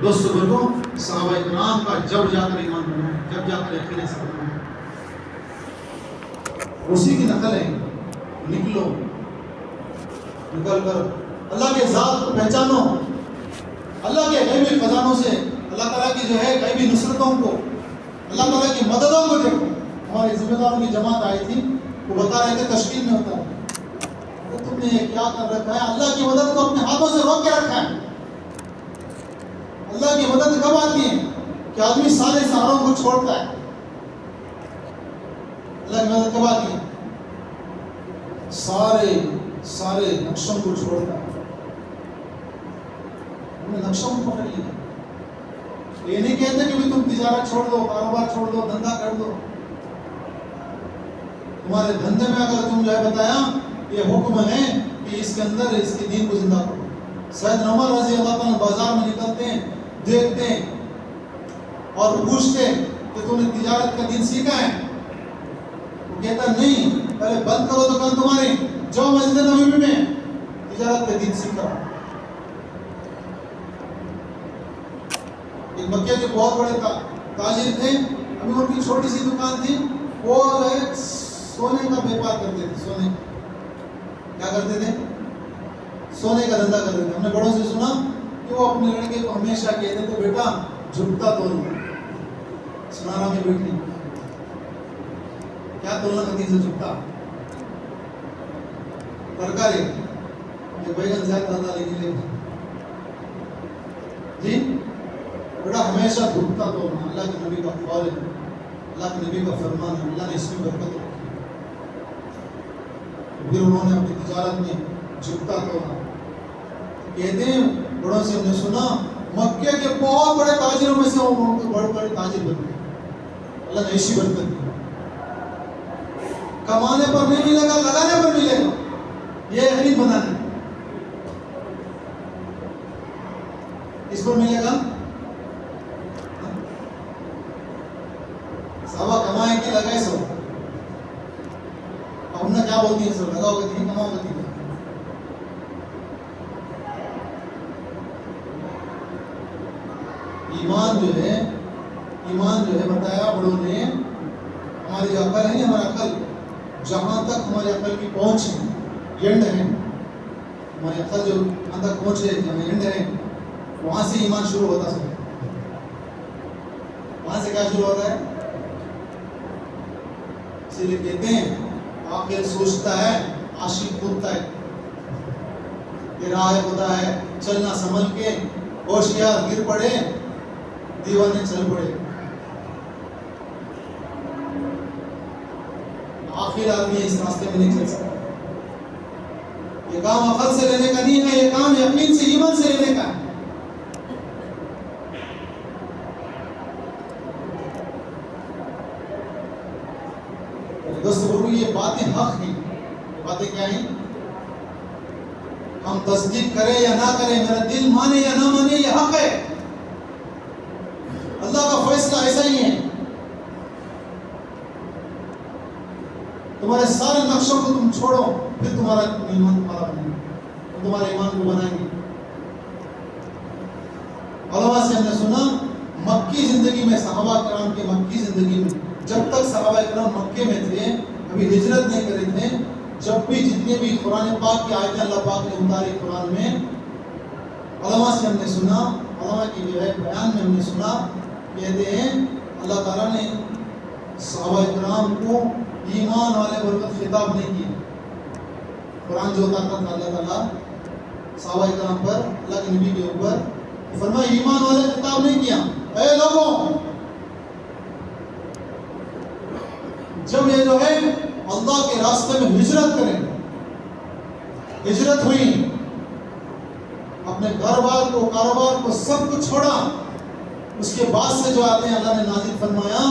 دوست بزرگوں، صحابہ کرام کا جب جا کر ایمان بنا ہے، جب جا کر یقین ایسا بنا ہے، اسی کی نقل ہے. نکل کر اللہ کے ذات کو پہچانو، اللہ کے غیبی خزانوں سے اللہ تعالیٰ کی جو ہے غیبی نصرتوں کو، اللہ تعالیٰ کی مددوں کو دیکھو. ہمارے ذمہ داروں کی جماعت آئی تھی، وہ بتا رہے تھے تشکیل میں ہوتا ہے تو تم نے کیا کر رکھا ہے؟ اللہ کی مدد کو اپنے ہاتھوں سے روک کے رکھا ہے. اللہ کی مدد کب آتی ہے کہ آدمی سارے سہاروں کو چھوڑتا ہے. اللہ کی مدد کب آتی ہے؟ سارے نقشوں کو چھوڑتا ہے. ہم نے نقشوں کو پکڑ لیا. یہ نہیں کہتے کہ بھی تم تجارت چھوڑ دو، کاروبار چھوڑ دو، دھندا کر دو. تمہارے دھندے میں اگر تم جو ہے بتایا یہ حکم ہے کہ اس کے اندر اس کے دین کو زندہ کرو. سیدنا عمر رضی اللہ عنہ بازار میں نکلتے ہیں، دیکھتے ہیں اور پوچھتے کہ تم نے تجارت کا دین سیکھا ہے؟ وہ کہتا نہیں، پہلے بند کرو دکان تمہاری، جاؤ مسجد نبوی میں تجارت کا دین سیکھا. ایک مکے کے بہت بڑے تاجر تھے، ابھی ان کی چھوٹی سی دکان تھی، وہ سونے کا بیپار کرتے تھے. سونے کیا کرتے تھے؟ سونے کا دھندا کرتے تھے. ہم نے بڑوں سے سنا کہ وہ اپنے لڑکے کو ہمیشہ کہتے تھے بیٹا جھکتا تولنا. سنارا میں بیٹھی کیا تولنا کرتی سے جھکتا ترکاری یہ بیگن زیادہ دھندا لے کے جی بیٹا ہمیشہ جھکتا تولنا. اللہ کے نبی کا قول ہے، اللہ کے نبی کا فرمان ہے، اللہ نے اس میں برکت رکھی. پھر انہوں نے اپنی تجارت میں جھکتا تولنا. کہتے ہیں بڑوں سے ہم نے سنا مکے کے بہت بڑے تاجروں میں سے وہ بڑے بڑے تاجر بن گئے. اللہ نے ایسی برکت دی. کمانے پر نہیں ملے گا، لگانے پر ملے گا. یہ یقین بنانے اس پر ملے گا. صحابہ کمائے کہ لگائے سو. ہم نے کیا بولتی ہے سر لگاؤ گے نہیں کماؤ گے نہیں. ایمان جو ہے بتایا بڑوں نے، ہماری جو عقل ہے ہماری عقل جہاں تک ہماری عقل کی پہنچ ہے، اینڈ ہے ہماری عقل جو جہاں تک پہنچے جہاں اینڈ ہے وہاں سے ایمان شروع ہوتا ہے. وہاں سے کیا شروع ہوتا ہے؟ اسی لیے کہتے ہیں آخر سوچتا ہے عاشق کودتا ہے. یہ راہ خدا ہے چلنا سنبھل کے، ہوشیار گر پڑے دیوانے چل پڑے. آخر آدمی اس راستے میں نہیں چل سکتا. یہ کام عقل سے لینے کا نہیں ہے، یہ کام یقین سے ایمان سے لینے کا ہے. دوست بزرگوں یہ باتیں حق ہیں. یہ باتیں کیا ہیں؟ ہم تصدیق کریں یا نہ کریں، میرا دل مانے یا نہ مانے، یہ حق ہے. اللہ کا فیصلہ ایسا ہی ہے. تمہارے سارے نقشوں کو تم چھوڑو، پھر تمہارا ایمان تمہارا بنائیں گے، تمہارے ایمان کو بنائیں گے. علماء سے ہم نے سنا مکی زندگی میں، صحابہ کرام کے مکی زندگی میں، جب تک صحابہ کرام مکے میں تھے، ابھی ہجرت نہیں کرے تھے، جب بھی جتنے بھی قرآن پاک کی آیتیں اللہ پاک نے اتاری قرآن میں، علماء سے ہم نے سنا، علماء کی جو ہے بیان میں ہم نے سنا، کہتے ہیں اللہ تعالیٰ نے صحابہ کرام کو ایمان والے برکت خطاب نہیں کیا. قرآن جو اتارتا تھا اللہ تعالیٰ صحابہ کرام پر، اللہ کے نبی کے اوپر، فرمایا ایمان والے خطاب نہیں کیا. اے لوگوں جب یہ جو ہے اللہ کے راستے میں ہجرت کریں، ہجرت ہوئی، اپنے گھر بار کو، کاروبار کو، سب کچھ چھوڑا، اس کے بعد سے جو آتے ہیں اللہ نے نازل فرمایا،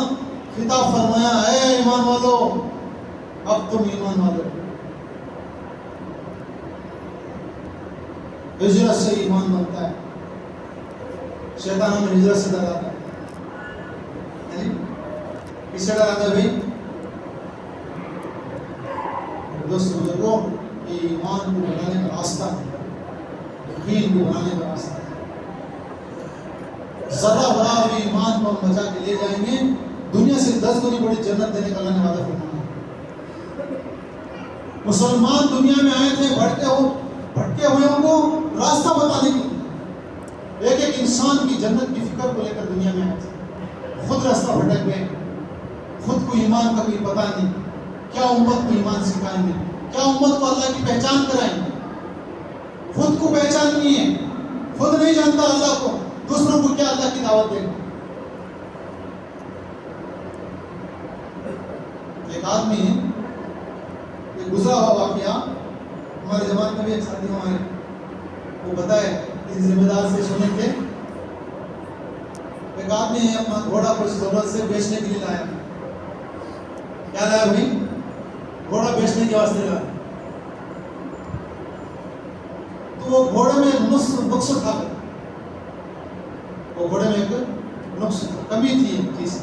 خطاب فرمایا اے ایمان والو اب تم ایمان والو. ہجرت سے ایمان بنتا ہے. شیطان ہمیں ہجرت سے ڈراتا ہے. کس سے ڈراتا ہے بھائی؟ دوست بزرگوں یہ ایمان کو بنانے کا راستہ ہے، یقین کو بنانے کا راستہ ہے. ذرہ برابر بھی ایمان کو ہم بچا کے لے جائیں گے، دنیا سے 10 گنی بڑی جنت دینے کا اللہ نے وعدہ فرمایا۔ مسلمان دنیا میں آئے تھے بھٹکے ہوئے ان کو راستہ بتانے کے لیے، ایک ایک انسان کی جنت کی فکر کو لے کر دنیا میں آئے تھے، خود راستہ بھٹک گئے، خود کو ایمان کا کوئی پتہ نہیں، کیا امت کو ایمان سکھائیں گے، کیا امت کو اللہ کی پہچان کرائیں گے، خود کو پہچان نہیں ہے، خود نہیں جانتا اللہ کو، دوسروں کو کیا اللہ کی دعوت دے گا۔ ایک آدمی ایک گزرا ہوا واقعہ ہمارے زمانے میں بھی ایک ساتھی ہمارے وہ بتائے، کسی ذمہ دار سے سنے تھے، ایک آدمی اپنا گھوڑا کچھ ضرورت سے بیچنے کے لیے لایا، کیا لایا بھائی؟ گھوڑا بیچنے کے واسطے لایا، تو وہ گھوڑے میں ایک نقص تھا، وہ گھوڑے میں ایک نقص تھا، کمی تھی ایک چیز،